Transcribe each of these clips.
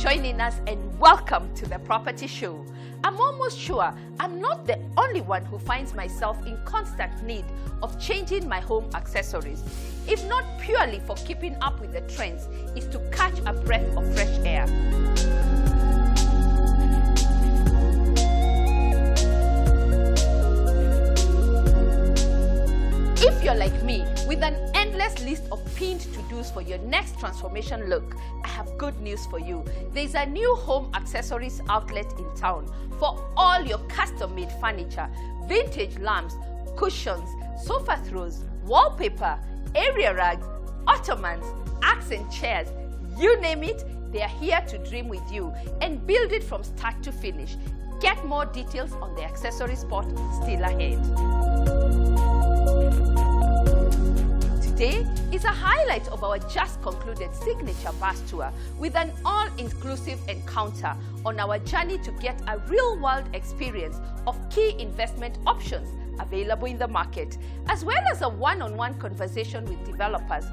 joining us and welcome to the Property Show. I'm almost sure I'm not the only one who finds myself in constant need of changing my home accessories. If not purely for keeping up with the trends, is to catch a breath of fresh air. If you're like me, with an endless list of pinned to-dos for your next transformation look, I have good news for you. There's a new home accessories outlet in town for all your custom-made furniture, vintage lamps, cushions, sofa throws, wallpaper, area rugs, ottomans, accent chairs, you name it, they are here to dream with you and build it from start to finish. Get more details on the accessory spot still ahead. Today is a highlight of our just concluded signature bus tour with an all-inclusive encounter on our journey to get a real-world experience of key investment options available in the market, as well as a one-on-one conversation with developers,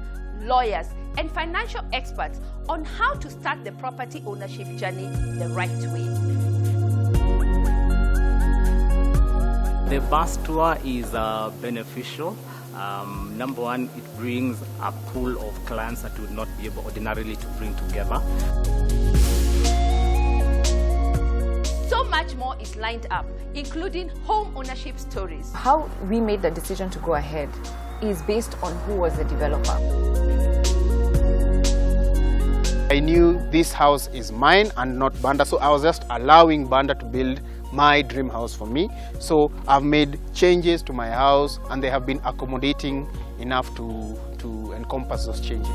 lawyers, and financial experts on how to start the property ownership journey the right way. The bus tour is beneficial. Number one, it brings a pool of clients that would not be able ordinarily to bring together. So much more is lined up, including home ownership stories. How we made the decision to go ahead is based on who was the developer. I knew this house is mine and not Banda, so I was just allowing Banda to build my dream house for me. So I've made changes to my house and they have been accommodating enough to encompass those changes.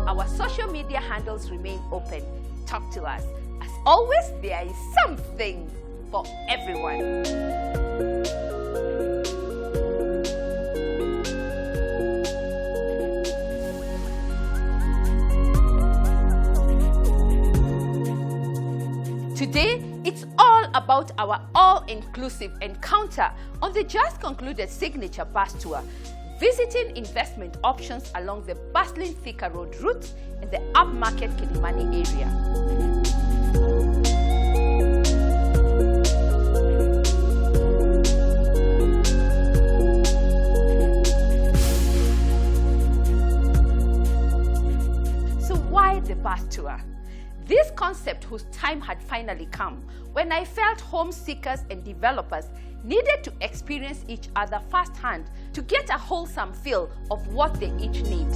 Our social media handles remain open. Talk to us. As always, there is something for everyone. Today, it's all about our all-inclusive encounter on the just concluded signature bus tour, visiting investment options along the bustling Thika Road route in the upmarket Kilimani area. So why the bus tour? This concept, whose time had finally come, when I felt home seekers and developers needed to experience each other firsthand to get a wholesome feel of what they each need.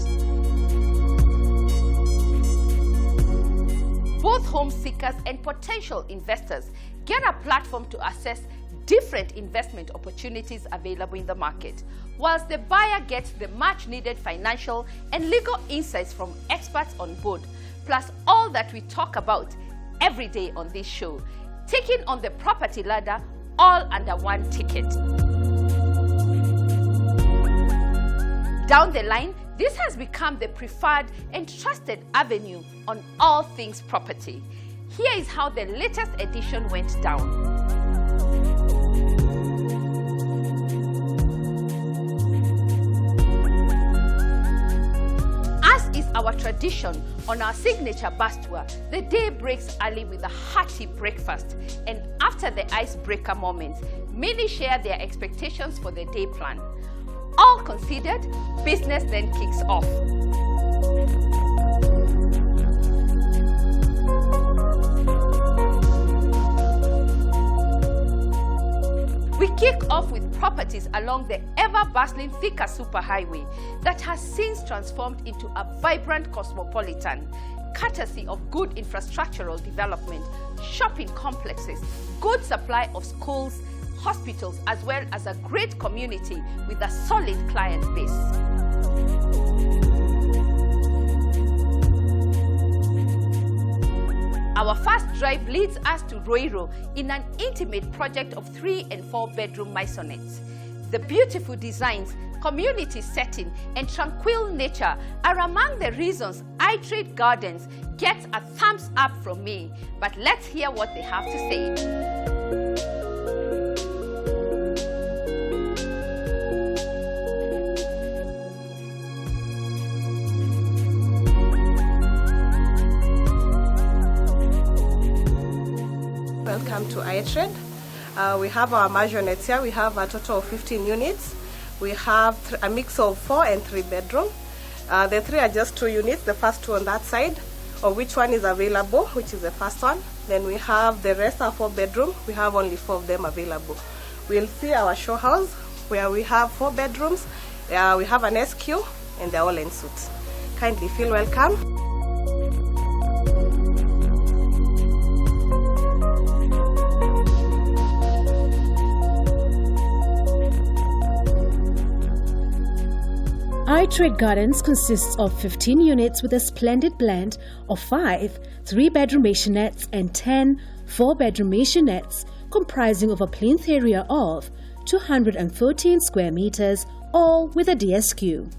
Both home seekers and potential investors get a platform to assess different investment opportunities available in the market, whilst the buyer gets the much-needed financial and legal insights from experts on board, plus all that we talk about every day on this show, taking on the property ladder all under one ticket. Down the line, this has become the preferred and trusted avenue on all things property. Here is how the latest edition went down. Our tradition on our signature bus tour, the day breaks early with a hearty breakfast, and after the icebreaker moment, many share their expectations for the day plan. All considered, business then kicks off. We kick off with properties along the ever-bustling Thika Superhighway that has since transformed into a vibrant cosmopolitan, courtesy of good infrastructural development, shopping complexes, good supply of schools, hospitals, as well as a great community with a solid client base. Our first drive leads us to Ruiru in an intimate project of 3 and 4 bedroom maisonettes. The beautiful designs, community setting, and tranquil nature are among the reasons Itrade Gardens gets a thumbs up from me. But let's hear what they have to say. welcome to Itrade. We have our maisonette here. We have a total of 15 units. We have a mix of 4 and 3 bedroom. The 3 are just 2 units, the first 2 on that side, of which one is available, which is the first one. Then we have the rest are 4 bedroom. We have only 4 of them available. We'll see our show house where we have 4 bedrooms. We have an SQ and they're all en suite. Kindly feel welcome. Itrade Gardens consists of 15 units with a splendid blend of 5 3-bedroom maisonettes and 10 4-bedroom maisonettes, comprising of a plinth area of 214 square meters, all with a DSQ.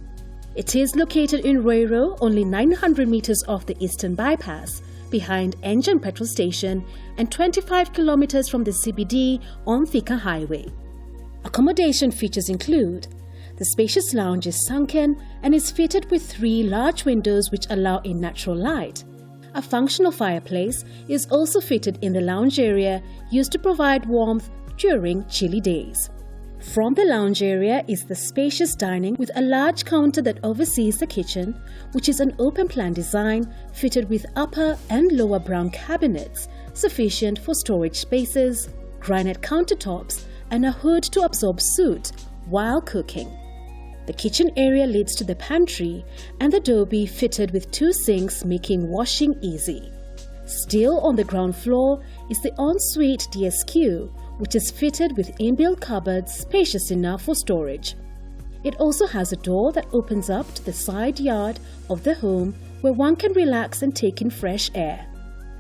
It is located in Ruiru, only 900 meters off the Eastern Bypass, behind Engine Petrol Station, and 25 kilometers from the CBD on Thika Highway. Accommodation features include: the spacious lounge is sunken and is fitted with 3 large windows which allow in natural light. A functional fireplace is also fitted in the lounge area, used to provide warmth during chilly days. From the lounge area is the spacious dining with a large counter that oversees the kitchen, which is an open plan design fitted with upper and lower brown cabinets sufficient for storage spaces, granite countertops, and a hood to absorb soot while cooking. The kitchen area leads to the pantry and the adobe fitted with 2 sinks, making washing easy. Still on the ground floor is the ensuite DSQ, which is fitted with inbuilt cupboards spacious enough for storage. It also has a door that opens up to the side yard of the home where one can relax and take in fresh air.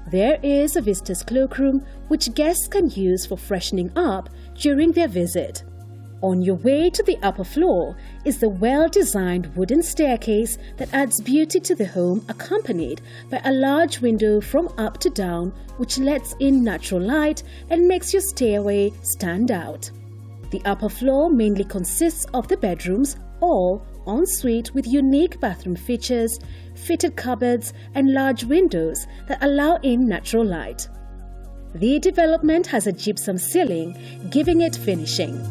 There is a visitor's cloakroom which guests can use for freshening up during their visit. On your way to the upper floor is the well-designed wooden staircase that adds beauty to the home, accompanied by a large window from up to down which lets in natural light and makes your stairway stand out. The upper floor mainly consists of the bedrooms, all en suite with unique bathroom features, fitted cupboards and large windows that allow in natural light. The development has a gypsum ceiling, giving it finishing.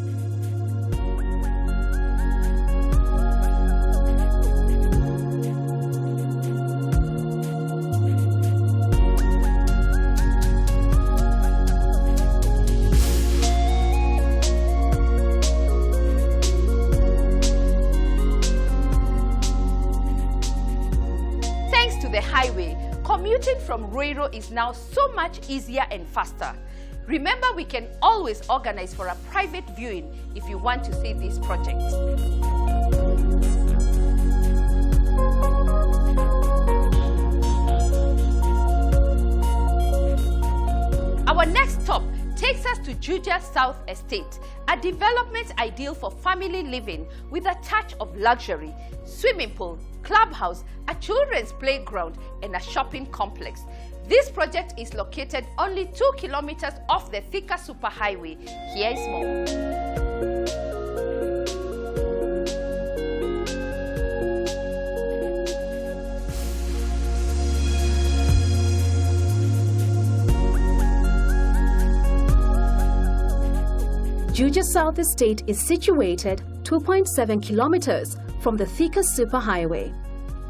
The highway, commuting from Ruiru is now so much easier and faster. Remember, we can always organize for a private viewing if you want to see this project. Our next stop takes us to Juja South Estate, a development ideal for family living with a touch of luxury, swimming pool, clubhouse, a children's playground, and a shopping complex. This project is located only 2 kilometers off the Thika Superhighway. Here is more. Juja South Estate is situated 2.7 kilometers from the Thika Superhighway.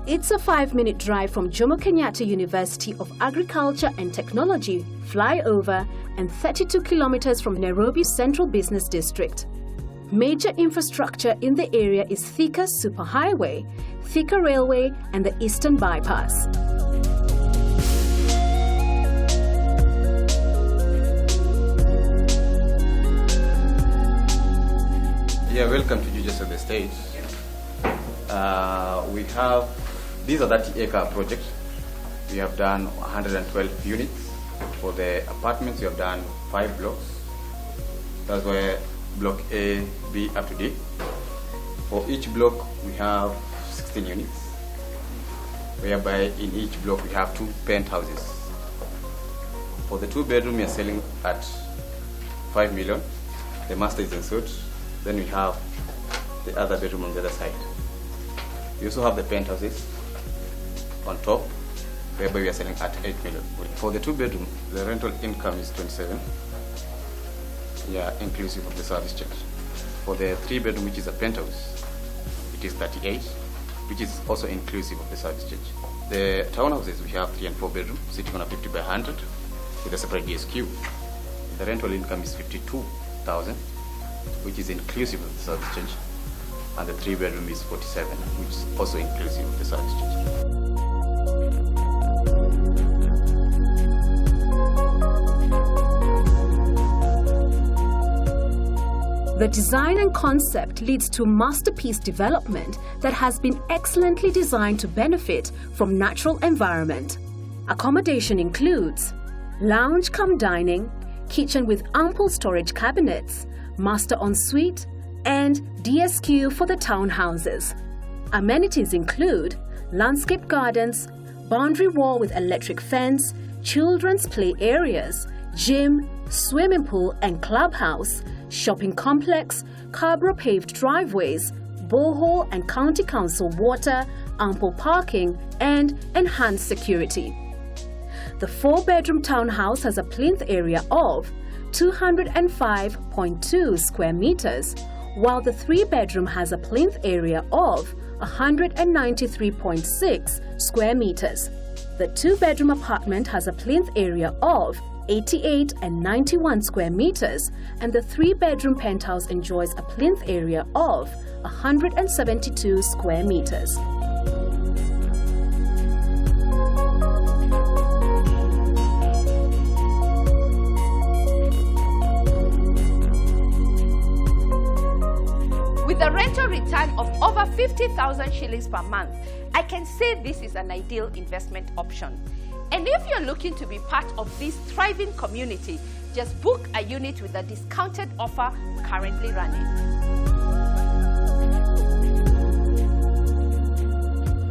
It's a 5-minute drive from Jomo Kenyatta University of Agriculture and Technology flyover and 32 kilometers from Nairobi Central Business District. Major infrastructure in the area is Thika Superhighway, Thika Railway and the Eastern Bypass. Yeah, welcome to Juja South Estate. These are 30-acre project. We have done 112 units. For the apartments, we have done 5 blocks. That's where block A, B up to D. For each block, we have 16 units, whereby in each block we have 2 penthouses. For the 2-bedroom, we are selling at 5 million. The master is in suit. Then we have the other bedroom on the other side. We also have the penthouses on top. whereby we are selling at 8 million. For the 2-bedroom, the rental income is 27, yeah, inclusive of the service charge. For the 3-bedroom, which is a penthouse, it is 38, which is also inclusive of the service charge. The townhouses, we have 3 and 4 bedroom, sitting on a 50 by 100 with a separate DSQ. The rental income is 52,000, which is inclusive of the service charge, and the 3-bedroom is 47, which is also inclusive of the service charge. The design and concept leads to masterpiece development that has been excellently designed to benefit from natural environment. Accommodation includes lounge cum dining, kitchen with ample storage cabinets, master ensuite, and DSQ for the townhouses. Amenities include landscape gardens, boundary wall with electric fence, children's play areas, gym, swimming pool and clubhouse, shopping complex, Cabra paved driveways, borehole and county council water, ample parking, and enhanced security. The 4-bedroom townhouse has a plinth area of 205.2 square meters, while the 3-bedroom has a plinth area of 193.6 square meters. The 2-bedroom apartment has a plinth area of 88 and 91 square meters, and the 3-bedroom penthouse enjoys a plinth area of 172 square meters. With a rental return of over 50,000 shillings per month, I can say this is an ideal investment option. And if you're looking to be part of this thriving community, just book a unit with a discounted offer currently running.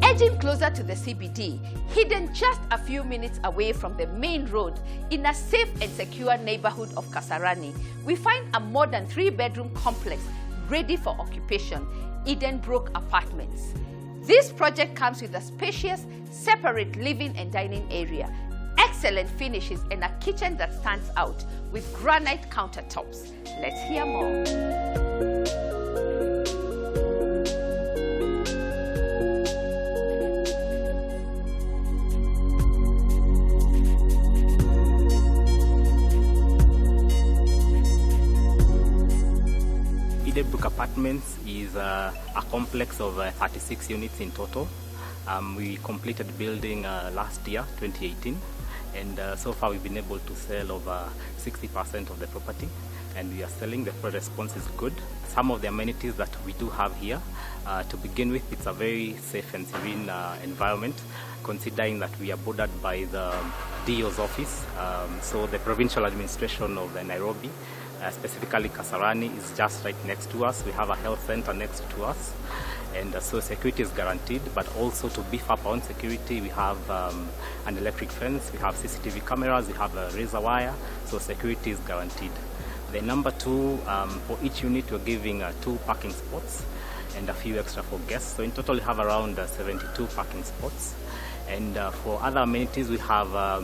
Edging closer to the CBD, hidden just a few minutes away from the main road in a safe and secure neighborhood of Kasarani, we find a modern 3-bedroom complex ready for occupation, Eden Brook Apartments. This project comes with a spacious, separate living and dining area, excellent finishes, and a kitchen that stands out with granite countertops. Let's hear more. Brook Apartments is a complex of 36 units in total. We completed building last year, 2018, and so far we've been able to sell over 60% of the property, and we are selling. The response is good. Some of the amenities that we do have here, to begin with, it's a very safe and serene environment, considering that we are bordered by the DO's office, so the provincial administration of Nairobi. Specifically Kasarani is just right next to us. We have a health center next to us, and so security is guaranteed. But also to beef up on security, we have an electric fence, we have CCTV cameras, we have a razor wire, so security is guaranteed. The number 2, for each unit we're giving 2 parking spots and a few extra for guests, so in total we have around 72 parking spots. And for other amenities, we have a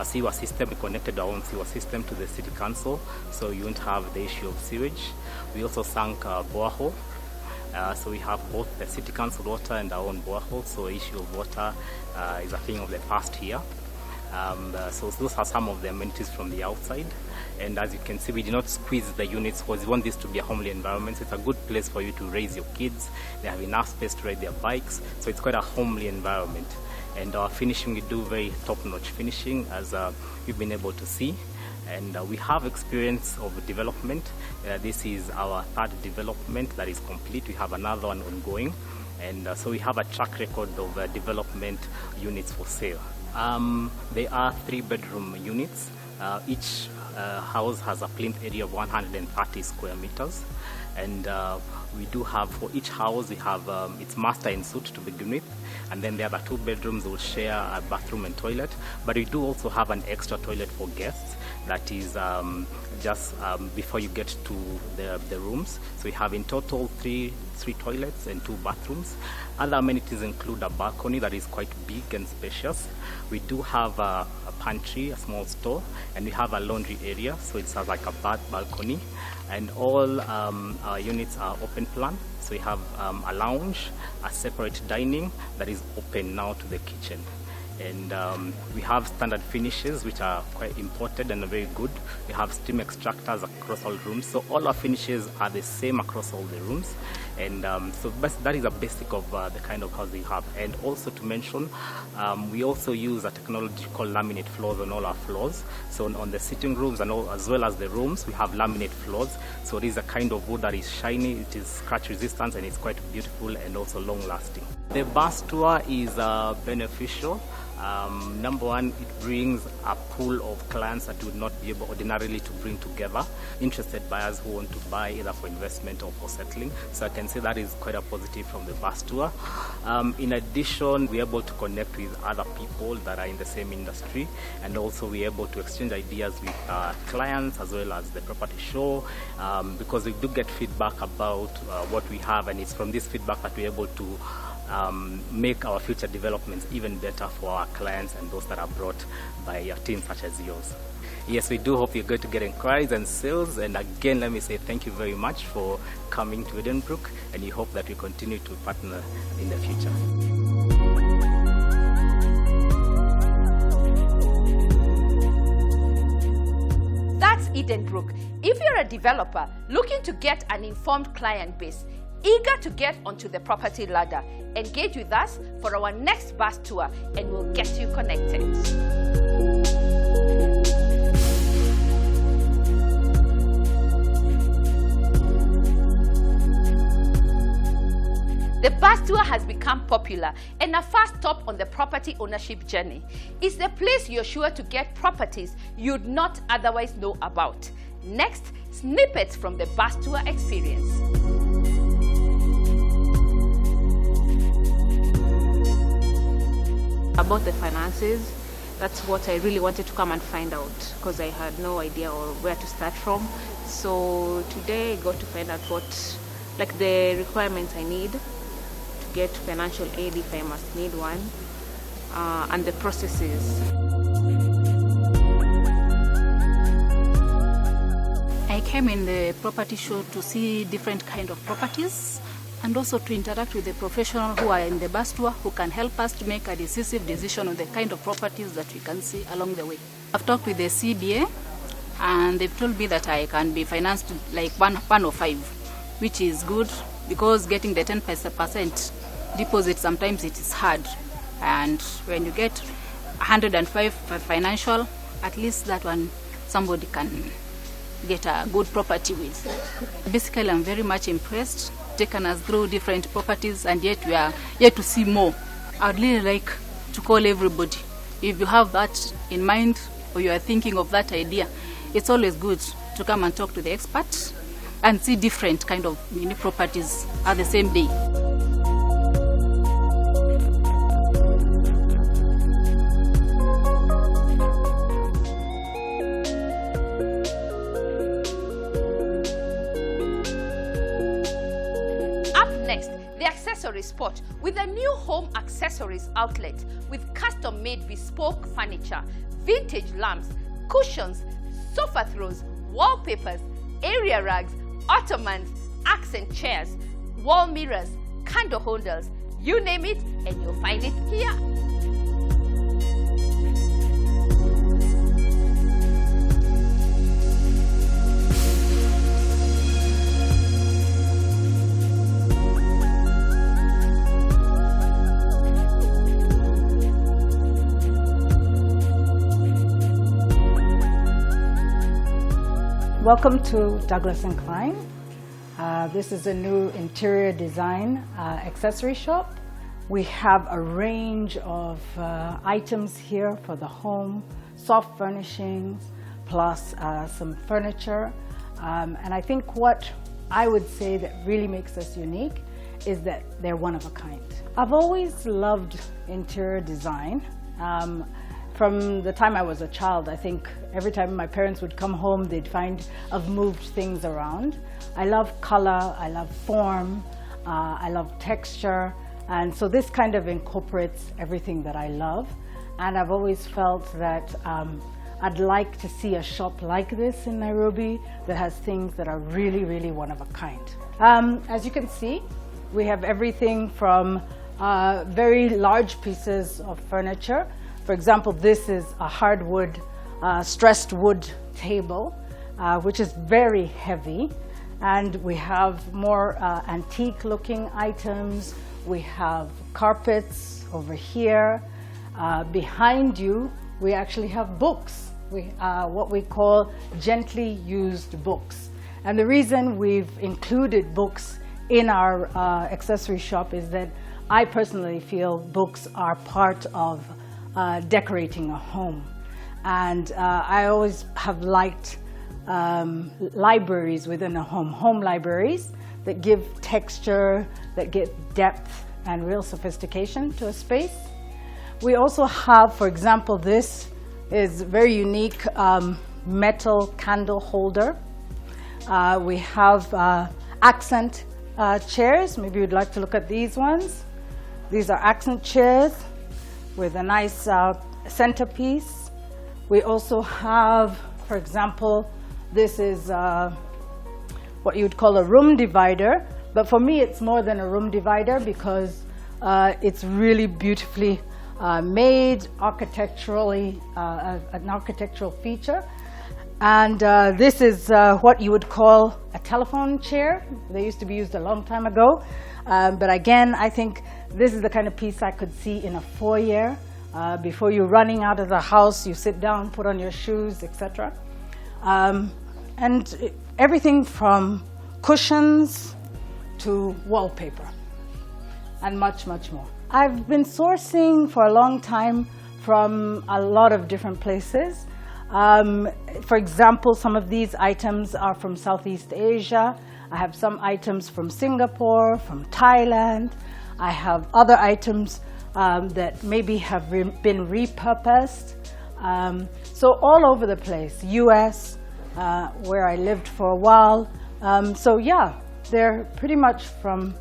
sewer system. We connected our own sewer system to the city council, so you won't have the issue of sewage. We also sunk a borehole, so we have both the city council water and our own borehole, so the issue of water is a thing of the past here. So those are some of the amenities from the outside, and as you can see, we did not squeeze the units because we want this to be a homely environment. So it's a good place for you to raise your kids. They have enough space to ride their bikes, so it's quite a homely environment. And our finishing, we do very top-notch finishing, as you've been able to see. And we have experience of development. This is our 3rd development that is complete. We have another one ongoing. And so we have a track record of development units for sale. They are 3-bedroom units. Each house has a plinth area of 130 square meters. And we do have, for each house, we have its master en suite to begin with, and then the other 2 bedrooms will share a bathroom and toilet. But we do also have an extra toilet for guests that is just before you get to the rooms. So we have in total three toilets and 2 bathrooms. Other amenities include a balcony that is quite big and spacious. We do have a pantry, a small store, and we have a laundry area, so it's like a balcony. And all our units are open plan. So we have a lounge, a separate dining that is open now to the kitchen. And we have standard finishes which are quite imported and very good. We have steam extractors across all rooms, so all our finishes are the same across all the rooms. And so that is a basic of the kind of house we have. And also to mention, we also use a technology called laminate floors on all our floors. So on the sitting rooms and as well as the rooms, we have laminate floors. So it is a kind of wood that is shiny, it is scratch resistant, and it's quite beautiful and also long lasting. The bus tour is beneficial. Number one, it brings a pool of clients that would not be able ordinarily to bring together. Interested buyers who want to buy either for investment or for settling. So I can say that is quite a positive from the bus tour. In addition, we're able to connect with other people that are in the same industry, and also we're able to exchange ideas with clients as well as the property show, because we do get feedback about what we have, and it's from this feedback that we're able to make our future developments even better for our clients and those that are brought by a team such as yours. Yes, we do hope you're going to get inquiries and sales. And again, let me say thank you very much for coming to Edenbrook, and we hope that we continue to partner in the future. That's Edenbrook. If you're a developer looking to get an informed client base, eager to get onto the property ladder, engage with us for our next bus tour and we'll get you connected. The bus tour has become popular and a fast stop on the property ownership journey. It's the place you're sure to get properties you'd not otherwise know about. Next, snippets from the bus tour experience. About the finances, that's what I really wanted to come and find out, because I had no idea or where to start from. So today I got to find out what, like, the requirements I need to get financial aid if I must need one, and the processes. I came in the property show to see different kind of properties, and also to interact with the professionals who are in the bus tour, who can help us to make a decisive decision on the kind of properties that we can see along the way. I've talked with the CBA, and they've told me that I can be financed like 105, which is good, because getting the 10% deposit sometimes it is hard. And when you get 105 financial, at least that one somebody can get a good property with. Basically, I'm very much impressed, taken us through different properties, and yet we are yet to see more. I'd really like to call everybody, if you have that in mind or you are thinking of that idea, it's always good to come and talk to the experts and see different kind of mini properties at the same day. Spot with a new home accessories outlet with custom-made bespoke furniture, vintage lamps, cushions, sofa throws, wallpapers, area rugs, ottomans, accent chairs, wall mirrors, candle holders, you name it, and you'll find it here. Welcome to Douglas & Klein. This is a new interior design accessory shop. We have a range of items here for the home, soft furnishings, plus some furniture. And I think what I would say that really makes us unique is that they're one of a kind. I've always loved interior design. from the time I was a child. I think every time my parents would come home, they'd find I've moved things around. I love color, I love form, I love texture, and so this kind of incorporates everything that I love. And I've always felt that I'd like to see a shop like this in Nairobi that has things that are really, really one of a kind. As you can see, we have everything from very large pieces of furniture. For example, this is a hardwood, stressed wood table, which is very heavy. And we have more antique looking items. We have carpets over here. Behind you, we actually have books, what we call gently used books. And the reason we've included books in our accessory shop is that I personally feel books are part of decorating a home. And I always have liked libraries within a home libraries that give texture, that give depth and real sophistication to a space. We also have, for example, this is very unique metal candle holder. We have accent chairs. Maybe you'd like to look at these ones. These are accent chairs with a nice centerpiece. We also have, for example, this is what you'd call a room divider. But for me, it's more than a room divider because it's really beautifully made architecturally, an architectural feature. And this is what you would call a telephone chair. They used to be used a long time ago. But again, I think this is the kind of piece I could see in a foyer. Before you're running out of the house, you sit down, put on your shoes, etc. And everything from cushions to wallpaper and much, much more. I've been sourcing for a long time from a lot of different places. For example, some of these items are from Southeast Asia. I have some items from Singapore, from Thailand. I have other items that maybe have been repurposed. So all over the place, US, where I lived for a while. So yeah, they're pretty much from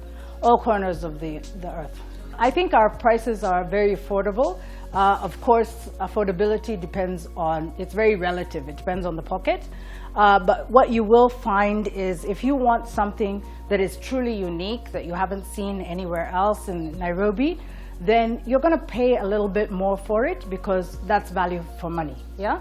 all corners of the earth. I think our prices are very affordable. Of course, affordability depends on, it's very relative, it depends on the pocket. But what you will find is if you want something that is truly unique, that you haven't seen anywhere else in Nairobi, then you're going to pay a little bit more for it because that's value for money. Yeah.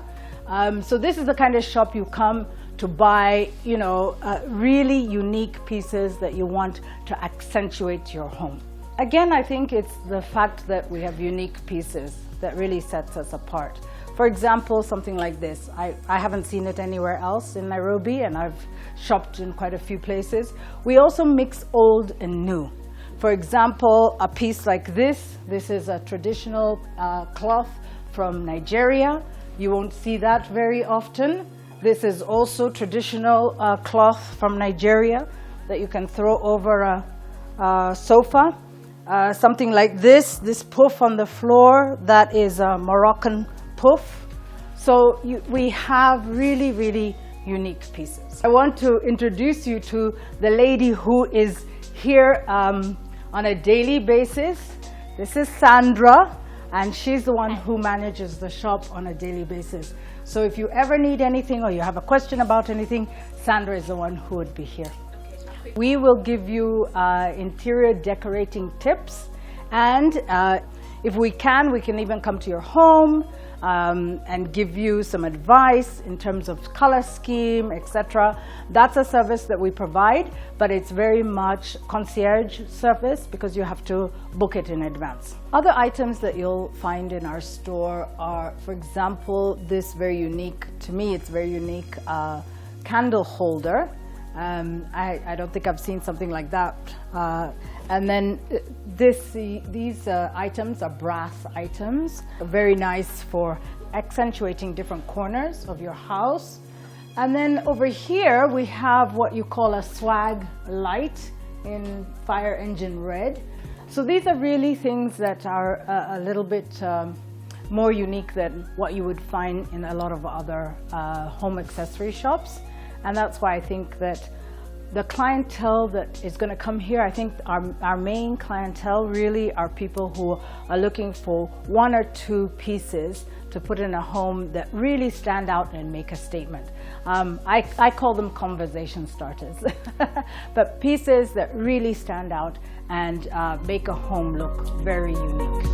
So this is the kind of shop you come to buy, you know, really unique pieces that you want to accentuate your home. Again, I think it's the fact that we have unique pieces that really sets us apart. For example, something like this. I haven't seen it anywhere else in Nairobi, and I've shopped in quite a few places. We also mix old and new. For example, a piece like this is a traditional cloth from Nigeria. You won't see that very often. This is also traditional cloth from Nigeria that you can throw over a sofa. Something like this puff on the floor, that is a Moroccan puff. So we have really, really unique pieces. I want to introduce you to the lady who is here on a daily basis. This is Sandra, and she's the one who manages the shop on a daily basis. So if you ever need anything or you have a question about anything, Sandra is the one who would be here. We will give you interior decorating tips, and if we can even come to your home and give you some advice in terms of color scheme, etc. That's a service that we provide, but it's very much concierge service because you have to book it in advance. Other items that you'll find in our store are, for example, this very unique, to me it's very unique, candle holder. I don't think I've seen something like that. And then these items are brass items, very nice for accentuating different corners of your house. And then over here we have what you call a swag light in fire engine red. So these are really things that are a little bit more unique than what you would find in a lot of other home accessory shops. And that's why I think that the clientele that is going to come here, I think our main clientele really are people who are looking for one or two pieces to put in a home that really stand out and make a statement. I call them conversation starters, but pieces that really stand out and make a home look very unique.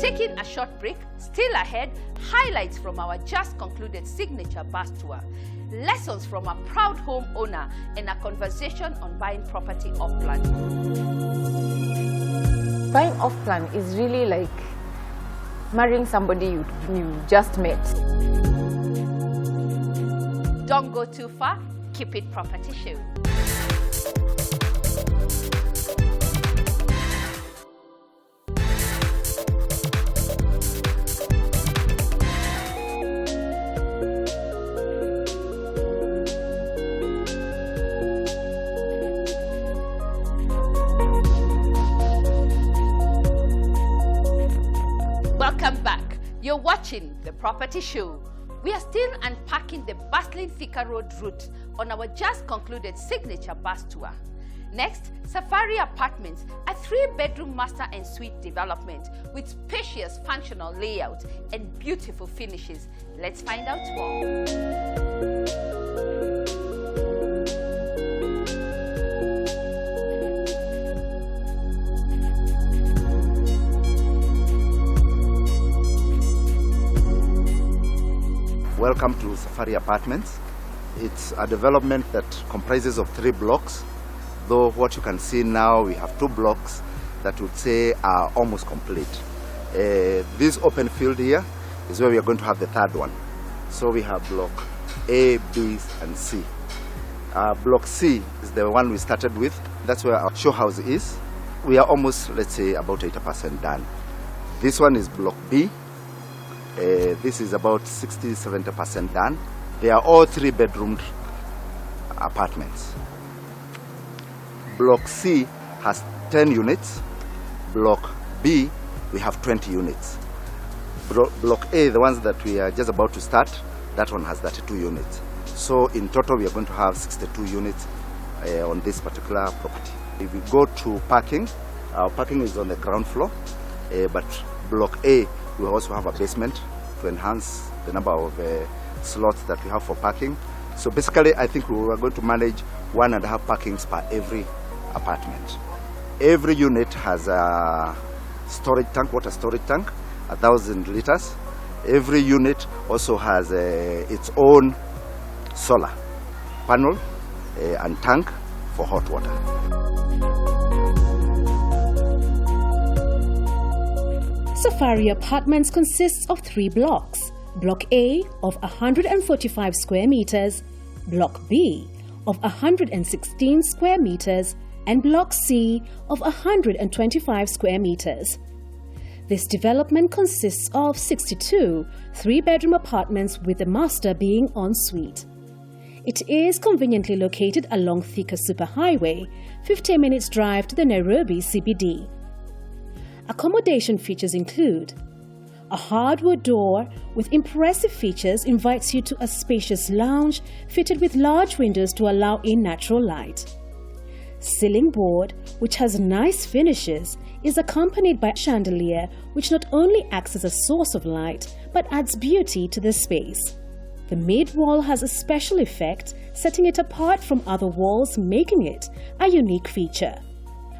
Taking a short break, still ahead, highlights from our just concluded signature bus tour, lessons from a proud homeowner, and a conversation on buying property off-plan. Buying off-plan is really like marrying somebody you just met. Don't go too far, keep it Property Show. Welcome back. You're watching The Property Show. We are still unpacking the bustling Thika Road route on our just concluded signature bus tour. Next, Safari Apartments, a 3-bedroom master and suite development with spacious functional layout and beautiful finishes. Let's find out more. Welcome to Safari Apartments. It's a development that comprises of 3 blocks, though what you can see now, we have 2 blocks that would say are almost complete. This open field here is where we are going to have the 3rd one. So we have block A, B, and C. Block C is the one we started with. That's where our show house is. We are almost, let's say, about 80% done. This one is block B. This is about 60-70% done. They are all 3-bedroomed apartments. Block C has 10 units. Block B, we have 20 units. Block A, the ones that we are just about to start, that one has 32 units. So in total, we are going to have 62 units on this particular property. If we go to parking, our parking is on the ground floor, but Block A, we also have a basement to enhance the number of slots that we have for parking. So basically, I think we are going to manage 1.5 parkings per every apartment. Every unit has a storage tank, water storage tank, 1,000 liters. Every unit also has its own solar panel and tank for hot water. Safari Apartments consists of 3 blocks. Block A of 145 square meters, Block B of 116 square meters, and Block C of 125 square meters. This development consists of 62 3-bedroom apartments, with the master being en suite. It is conveniently located along Thika Superhighway, 15 minutes drive to the Nairobi CBD. Accommodation features include a hardwood door with impressive features invites you to a spacious lounge fitted with large windows to allow in natural light. Ceiling board, which has nice finishes, is accompanied by a chandelier which not only acts as a source of light but adds beauty to the space. The mid-wall has a special effect, setting it apart from other walls, making it a unique feature.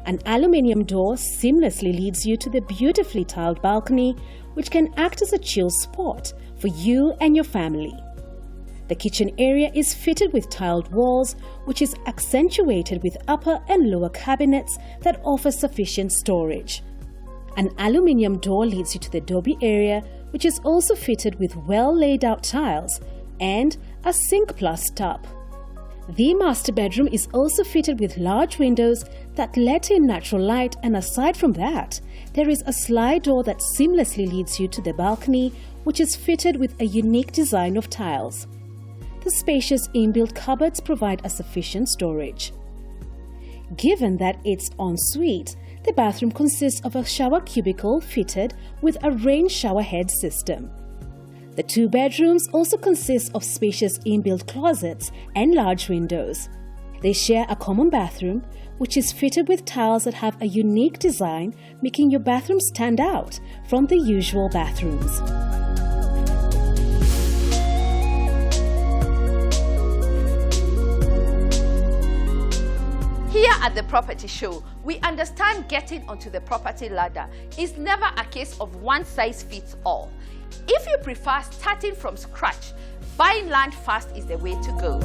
An aluminium door seamlessly leads you to the beautifully tiled balcony, which can act as a chill spot for you and your family. The kitchen area is fitted with tiled walls, which is accentuated with upper and lower cabinets that offer sufficient storage. An aluminium door leads you to the Dobby area, which is also fitted with well laid out tiles and a sink plus tub. The master bedroom is also fitted with large windows that let in natural light, and aside from that, there is a slide door that seamlessly leads you to the balcony, which is fitted with a unique design of tiles. The spacious inbuilt cupboards provide a sufficient storage. Given that it's en suite, the bathroom consists of a shower cubicle fitted with a rain shower head system. The two bedrooms also consist of spacious inbuilt closets and large windows. They share a common bathroom, which is fitted with tiles that have a unique design, making your bathroom stand out from the usual bathrooms. Here at the Property Show, we understand getting onto the property ladder is never a case of one size fits all. If you prefer starting from scratch, buying land fast is the way to go.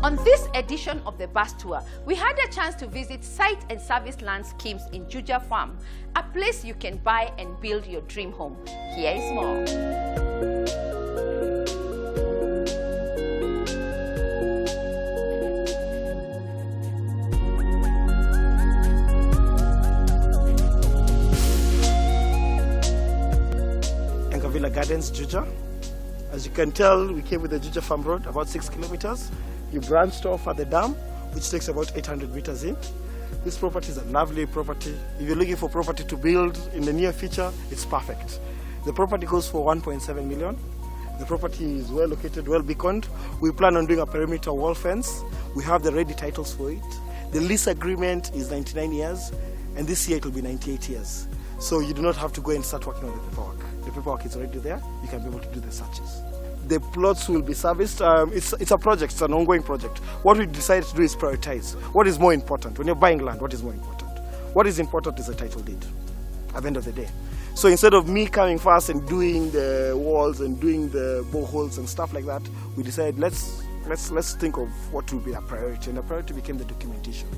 On this edition of the bus tour, we had a chance to visit Site and Service Land Schemes in Juja Farm, a place you can buy and build your dream home. Here is more. Gardens, Juja. As you can tell, we came with the Juja Farm Road, about 6 kilometers. You branched off at the dam, which takes about 800 meters in. This property is a lovely property. If you're looking for property to build in the near future, it's perfect. The property goes for 1.7 million. The property is well located, well beaconed. We plan on doing a perimeter wall fence. We have the ready titles for it. The lease agreement is 99 years, and this year it will be 98 years. So you do not have to go and start working on the paperwork. The paperwork is already there. You can be able to do the searches. The plots will be serviced. It's a project. It's an ongoing project. What we decided to do is prioritize. What is more important? When you're buying land, what is more important? What is important is the title deed at the end of the day. So instead of me coming first and doing the walls and doing the boreholes and stuff like that, we decided let's think of what will be a priority. And the priority became the documentation.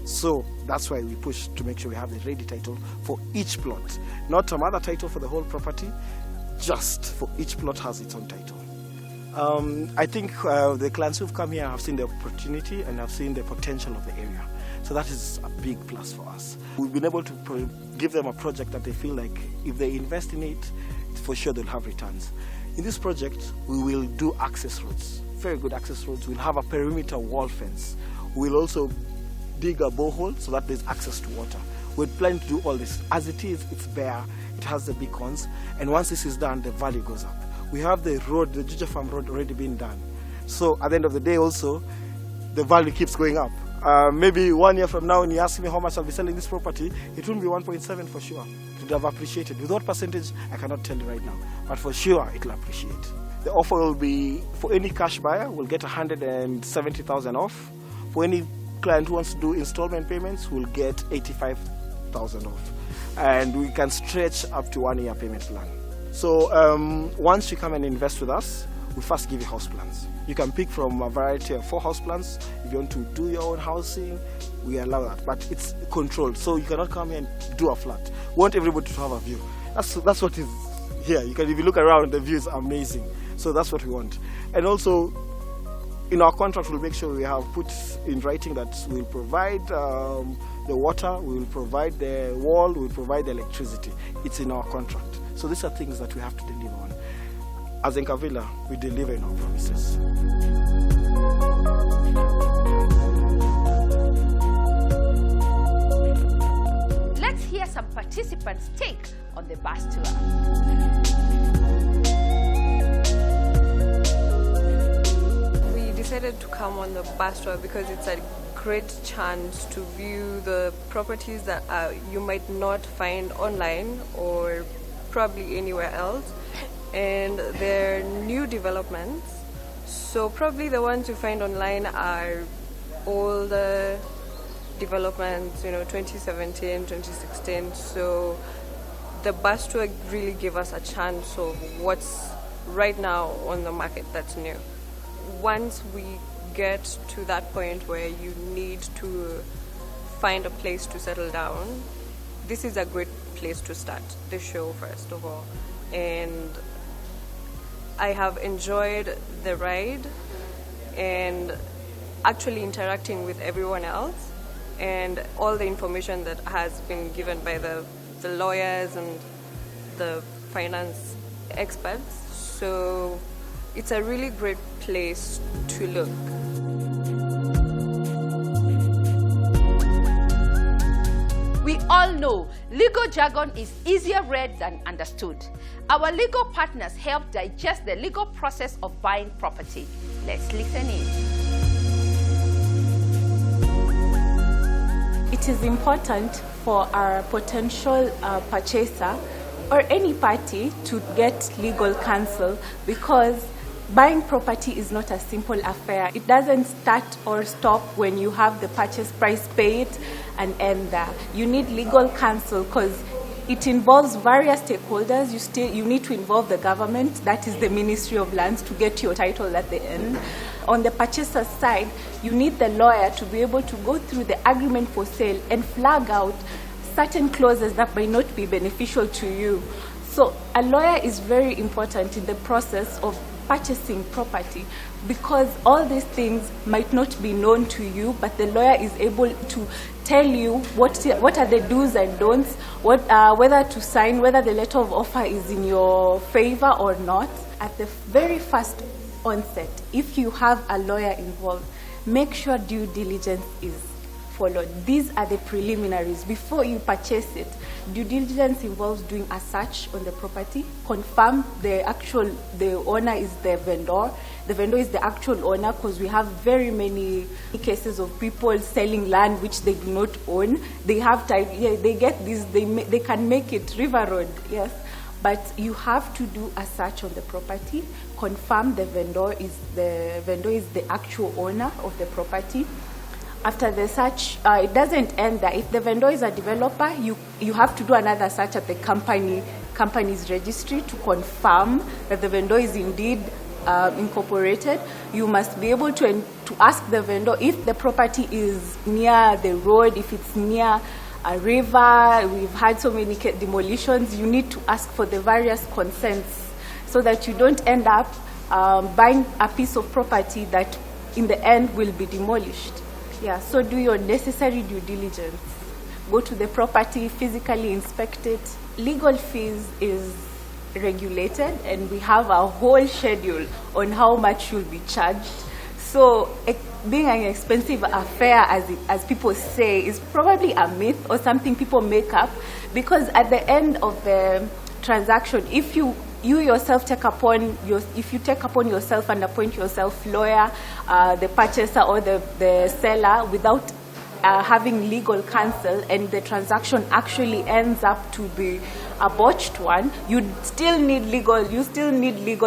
So that's why we pushed to make sure we have the ready title for each plot. Not some other title for the whole property, just for each plot has its own title. I think the clients who've come here have seen the opportunity and have seen the potential of the area. So that is a big plus for us. We've been able to give them a project that they feel like if they invest in it, for sure they'll have returns. In this project, we will do access roads, very good access roads. We'll have a perimeter wall fence. We'll also dig a borehole so that there's access to water. We're planning to do all this. As it is, it's bare, it has the beacons, and once this is done, the value goes up. We have the road, the Juja Farm Road already been done. So at the end of the day also, the value keeps going up. Maybe 1 year from now, when you ask me how much I'll be selling this property, it will be 1.7 for sure. It would have appreciated. With what percentage, I cannot tell you right now, but for sure it will appreciate. The offer will be, for any cash buyer, we'll get 170,000 off. For any client who wants to do installment payments, we'll get 85,000 off. And we can stretch up to 1 year payment plan. So once you come and invest with us, we first give you house plans. You can pick from a variety of 4 house plans. If you want to do your own housing, we allow that, but it's controlled. So you cannot come here and do a flat. We want everybody to have a view. That's what is here. If you look around, the view is amazing. So that's what we want. And also, in our contract, we'll make sure we have put in writing that we'll provide the water, we will provide the wall, we'll provide the electricity. It's in our contract. So these are things that we have to deliver on. As Nkavila, we deliver in our promises. Let's hear some participants' take on the bus tour. Decided to come on the bus tour because it's a great chance to view the properties that you might not find online or probably anywhere else, and they're new developments. So probably the ones you find online are older developments, 2017, 2016. So the bus tour really gave us a chance of what's right now on the market that's new. Once we get to that point where you need to find a place to settle down, this is a great place to start the show, first of all. And I have enjoyed the ride and actually interacting with everyone else, and all the information that has been given by the lawyers and the finance experts. So it's a really great place to look. We all know legal jargon is easier read than understood. Our legal partners help digest the legal process of buying property. Let's listen in. It is important for our potential purchaser or any party to get legal counsel, because buying property is not a simple affair. It doesn't start or stop when you have the purchase price paid and end there. You need legal counsel because it involves various stakeholders. You need to involve the government, that is the Ministry of Lands, to get your title at the end. On the purchaser side, you need the lawyer to be able to go through the agreement for sale and flag out certain clauses that may not be beneficial to you. So a lawyer is very important in the process of purchasing property, because all these things might not be known to you, but the lawyer is able to tell you what are the do's and don'ts, whether to sign, whether the letter of offer is in your favor or not. At the very first onset, if you have a lawyer involved, make sure due diligence is followed. These are the preliminaries. Before you purchase it, due diligence involves doing a search on the property, confirm the owner is the vendor. The vendor is the actual owner, because we have very many cases of people selling land which they do not own. They have time, they get this, they can make it River Road, yes. But you have to do a search on the property, confirm the vendor is the actual owner of the property. After the search, it doesn't end there. If the vendor is a developer, you have to do another search at the company's registry to confirm that the vendor is indeed incorporated. You must be able to ask the vendor if the property is near the road, if it's near a river. We've had so many demolitions. You need to ask for the various consents so that you don't end up buying a piece of property that in the end will be demolished. Yeah, so do your necessary due diligence. Go to the property, physically inspect it. Legal fees is regulated, and we have a whole schedule on how much you'll be charged. So being an expensive affair, as people say, is probably a myth or something people make up, because at the end of the transaction, if you yourself take upon yourself and appoint yourself lawyer, the purchaser or the seller, without having legal counsel, and the transaction actually ends up to be a botched one, you still need legal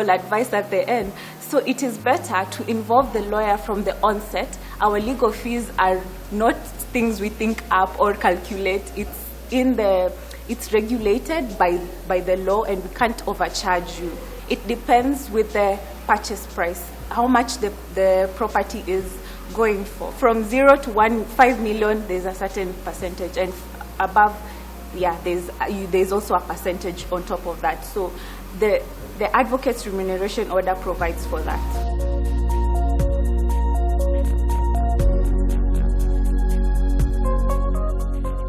advice at the end. So it is better to involve the lawyer from the onset. Our legal fees are not things we think up or calculate. It's regulated by the law, and we can't overcharge you. It depends with the purchase price, how much the property is going for. From 0 to 5 million, there's a certain percentage, and above, there's also a percentage on top of that. So the advocate's remuneration order provides for that.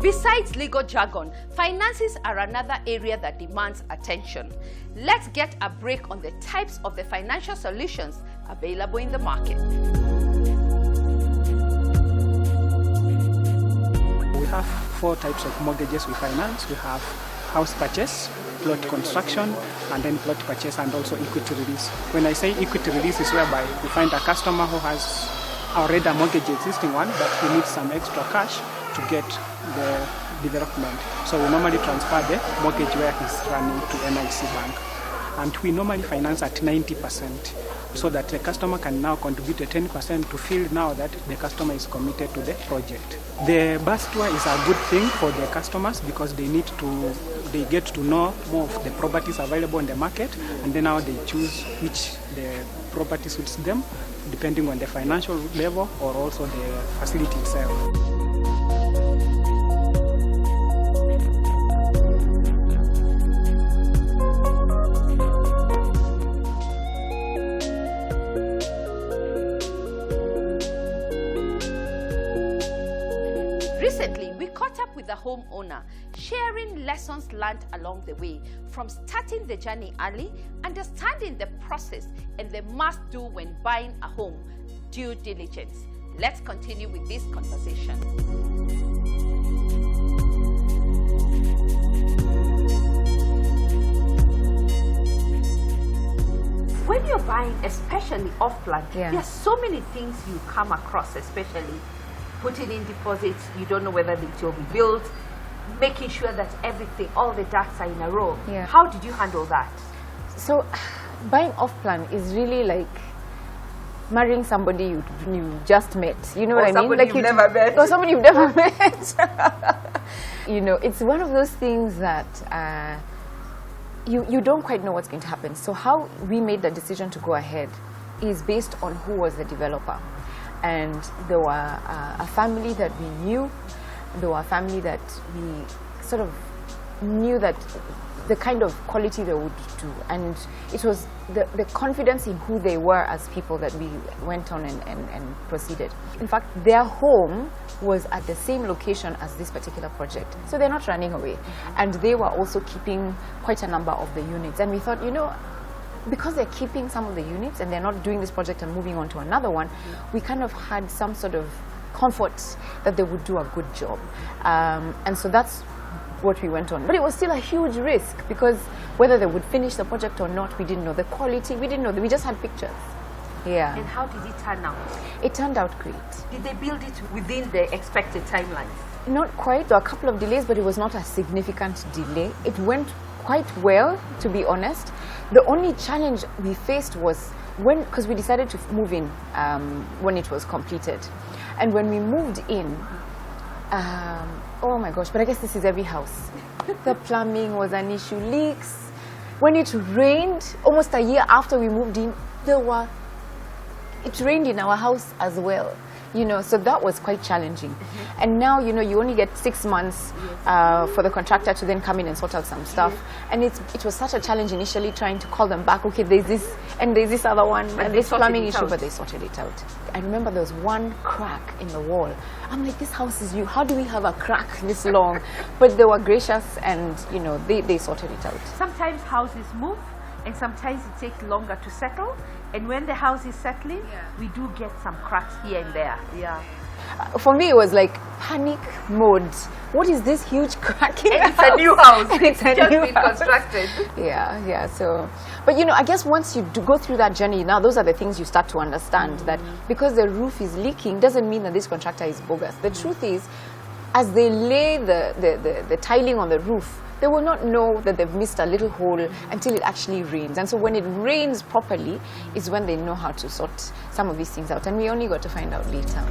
Besides legal jargon, finances are another area that demands attention. Let's get a break on the types of the financial solutions available in the market. We have 4 types of mortgages we finance. We have house purchase, plot construction, and then plot purchase, and also equity release. When I say equity release, is whereby we find a customer who has already a mortgage, existing one, but he needs some extra cash to get the development. So we normally transfer the mortgage where he's running to NIC Bank. And we normally finance at 90%, so that the customer can now contribute the 10% to feel now that the customer is committed to the project. The bus tour is a good thing for the customers, because they get to know more of the properties available in the market, and then now they choose which the property suits them, depending on the financial level or also the facility itself. Recently, we caught up with the homeowner, sharing lessons learned along the way, from starting the journey early, understanding the process, and the must-do when buying a home, due diligence. Let's continue with this conversation. When you're buying, especially off-plan, there are so many things you come across, especially putting in deposits, you don't know whether it will be built, making sure that everything, all the ducks are in a row. How did you handle that? So buying off-plan is really like marrying somebody you just met. You know what I mean? Somebody you've never met. Or somebody you've never met. You know, it's one of those things that you don't quite know what's going to happen. So how we made the decision to go ahead is based on who was the developer. And there were a family that we knew, there were a family that we sort of knew that the kind of quality they would do. And it was the confidence in who they were as people that we went on and proceeded. In fact, their home was at the same location as this particular project. So they're not running away. And they were also keeping quite a number of the units. And we thought, you know, because they're keeping some of the units and they're not doing this project and moving on to another one, we kind of had some sort of comfort that they would do a good job. And so that's what we went on. But it was still a huge risk because whether they would finish the project or not, we didn't know. The quality, we didn't know. We just had pictures. Yeah. And how did it turn out? It turned out great. Did they build it within the expected timelines? Not quite. There were a couple of delays, but it was not a significant delay. It went quite well, to be honest. The only challenge we faced was because we decided to move in when it was completed. And when we moved in, oh my gosh, but I guess this is every house. The plumbing was an issue, leaks. When it rained, almost a year after we moved in, it rained in our house as well. You know, so that was quite challenging. And now, you know, you only get 6 months for the contractor to then come in and sort out some stuff. And it was such a challenge initially trying to call them back. Okay, there's this and there's this other one and this plumbing issue, but they sorted it out. I remember there was one crack in the wall. I'm like, this house is new. How do we have a crack this long? But they were gracious and, you know, they sorted it out. Sometimes houses move and sometimes it takes longer to settle. And when the house is settling, we do get some cracks here and there. For me, it was like panic mode. What is this huge crack in and it's a new house. And it's just been constructed. Yeah. So, but you know, I guess once you go through that journey, now those are the things you start to understand that because the roof is leaking doesn't mean that this contractor is bogus. The truth is, as they lay the tiling on the roof, they will not know that they've missed a little hole until it actually rains. And so when it rains properly is when they know how to sort some of these things out. And we only got to find out later.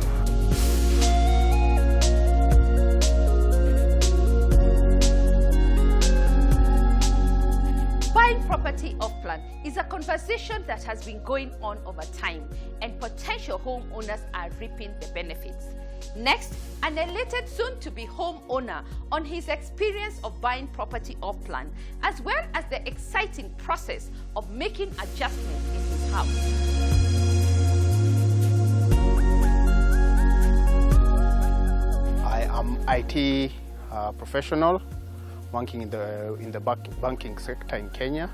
Buying property off-plan is a conversation that has been going on over time, and potential homeowners are reaping the benefits. Next, an elated soon-to-be homeowner on his experience of buying property off-plan, as well as the exciting process of making adjustments in his house. I am IT professional working in the banking sector in Kenya.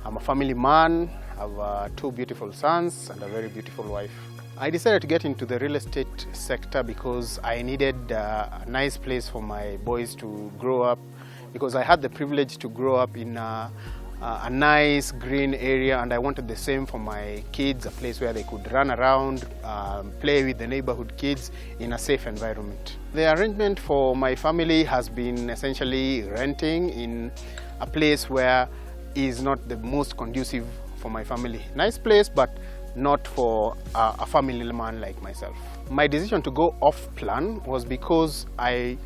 I'm a family man. I have 2 beautiful sons and a very beautiful wife. I decided to get into the real estate sector because I needed a nice place for my boys to grow up, because I had the privilege to grow up in a nice green area, and I wanted the same for my kids, a place where they could run around, play with the neighborhood kids in a safe environment. The arrangement for my family has been essentially renting in a place where is not the most conducive for my family. Nice place, but not for a family man like myself. My decision to go off-plan was because I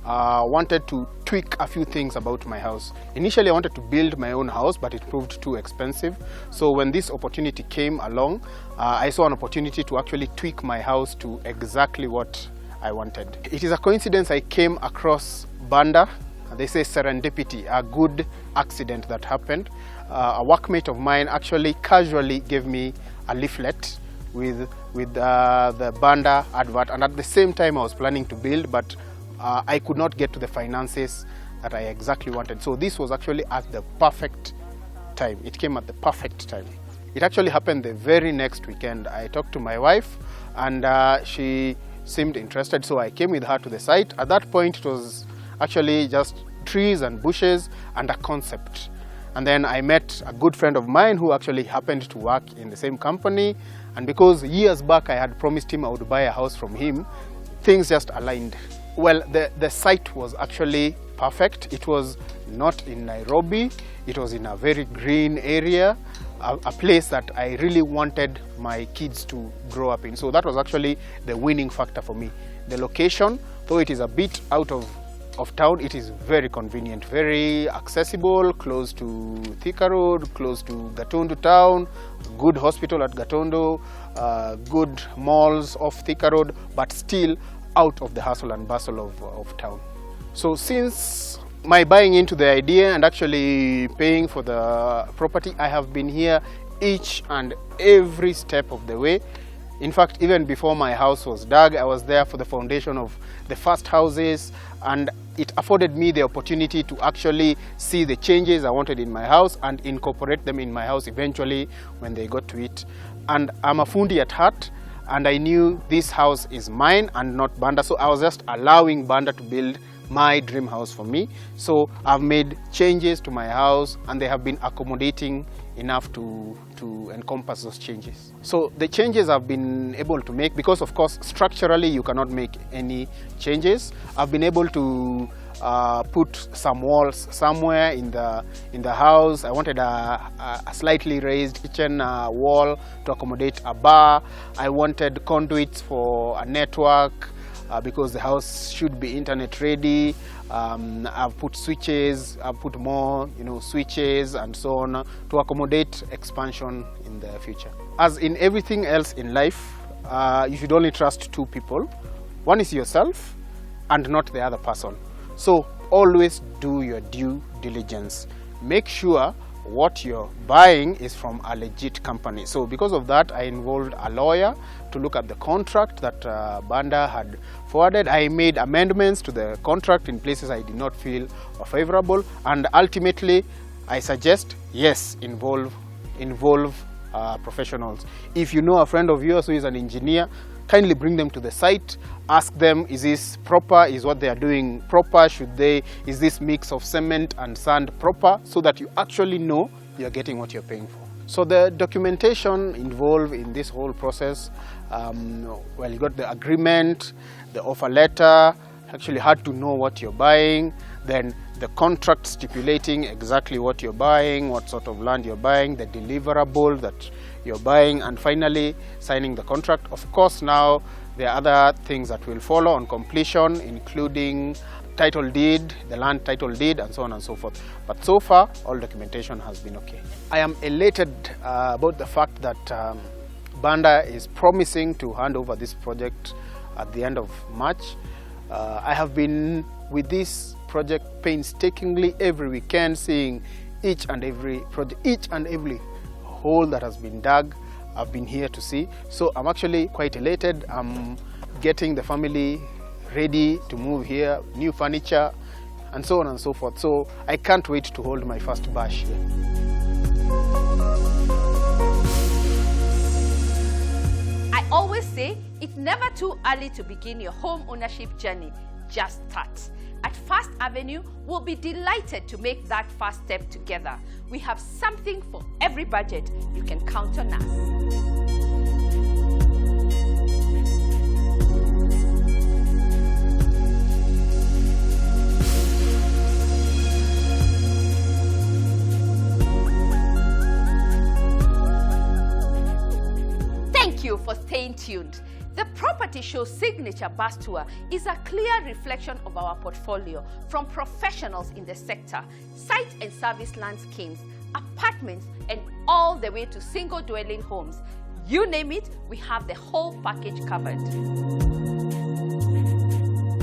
wanted to tweak a few things about my house. Initially, I wanted to build my own house, but it proved too expensive. So when this opportunity came along, I saw an opportunity to actually tweak my house to exactly what I wanted. It is a coincidence I came across Banda. They say serendipity, a good accident that happened. A workmate of mine actually casually gave me a leaflet with the Banda advert, and at the same time I was planning to build, but I could not get to the finances that I exactly wanted. So this was actually at the perfect time. It came at the perfect time. It actually happened the very next weekend. I talked to my wife and she seemed interested, so I came with her to the site. At that point it was actually just trees and bushes and a concept. And then I met a good friend of mine who actually happened to work in the same company, and because years back I had promised him I would buy a house from him, things just aligned. Well, the site was actually perfect. It was not in Nairobi, it was in a very green area, a place that I really wanted my kids to grow up in. So that was actually the winning factor for me. The location, though it is a bit out of town, it is very convenient, very accessible, close to Thika Road, close to Gatundu town, good hospital at Gatundu, good malls off Thika Road, but still out of the hustle and bustle of town. So since my buying into the idea and actually paying for the property, I have been here each and every step of the way. In fact, even before my house was dug, I was there for the foundation of the first houses, and it afforded me the opportunity to actually see the changes I wanted in my house and incorporate them in my house eventually when they got to it. And I'm a fundi at heart, and I knew this house is mine and not Banda, so I was just allowing Banda to build my dream house for me. So I've made changes to my house, and they have been accommodating enough to encompass those changes. So the changes I've been able to make, because of course structurally you cannot make any changes, I've been able to put some walls somewhere in the house. I wanted a slightly raised kitchen wall to accommodate a bar. I wanted conduits for a network because the house should be internet ready. I've put switches, I've put more switches and so on to accommodate expansion in the future. As in everything else in life, you should only trust two people. One is yourself and not the other person. So always do your due diligence. Make sure what you're buying is from a legit company. So because of that, I involved a lawyer to look at the contract that Banda had forwarded. I made amendments to the contract in places I did not feel favorable, and ultimately I suggest, yes, involve professionals. If you know a friend of yours who is an engineer, kindly bring them to the site. Ask them, is this proper? Is what they are doing proper? Is this mix of cement and sand proper? So that you actually know you're getting what you're paying for. So the documentation involved in this whole process, well, you got the agreement, the offer letter, actually had to know what you're buying, then the contract stipulating exactly what you're buying, what sort of land you're buying, the deliverable that you're buying, and finally signing the contract. Of course, now there are other things that will follow on completion, including title deed, the land title deed, and so on and so forth. But so far, all documentation has been okay. I am elated about the fact that Banda is promising to hand over this project at the end of March. I have been with this project painstakingly every weekend, seeing each and every project, each and every hole that has been dug. I've been here to see. So I'm actually quite elated. I'm getting the family ready to move here, new furniture, and so on and so forth. So I can't wait to hold my first bash here. I always say it's never too early to begin your home ownership journey. Just start. At First Avenue, we'll be delighted to make that first step together. We have something for every budget. You can count on us. Thank you for staying tuned. The Property Show signature bus tour is a clear reflection of our portfolio from professionals in the sector, site and service land schemes, apartments, and all the way to single dwelling homes. You name it, we have the whole package covered.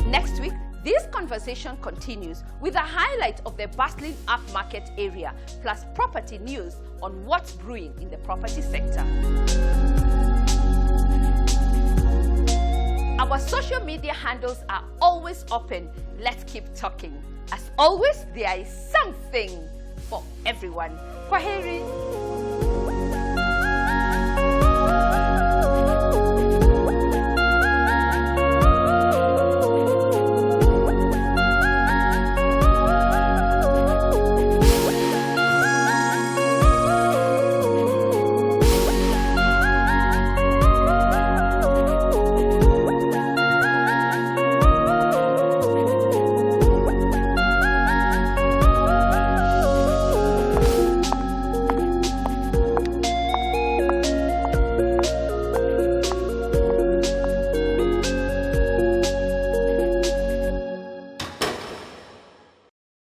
Next week, this conversation continues with a highlight of the bustling upmarket area, plus property news on what's brewing in the property sector. Our social media handles are always open. Let's keep talking. As always, there is something for everyone. Kwaheri.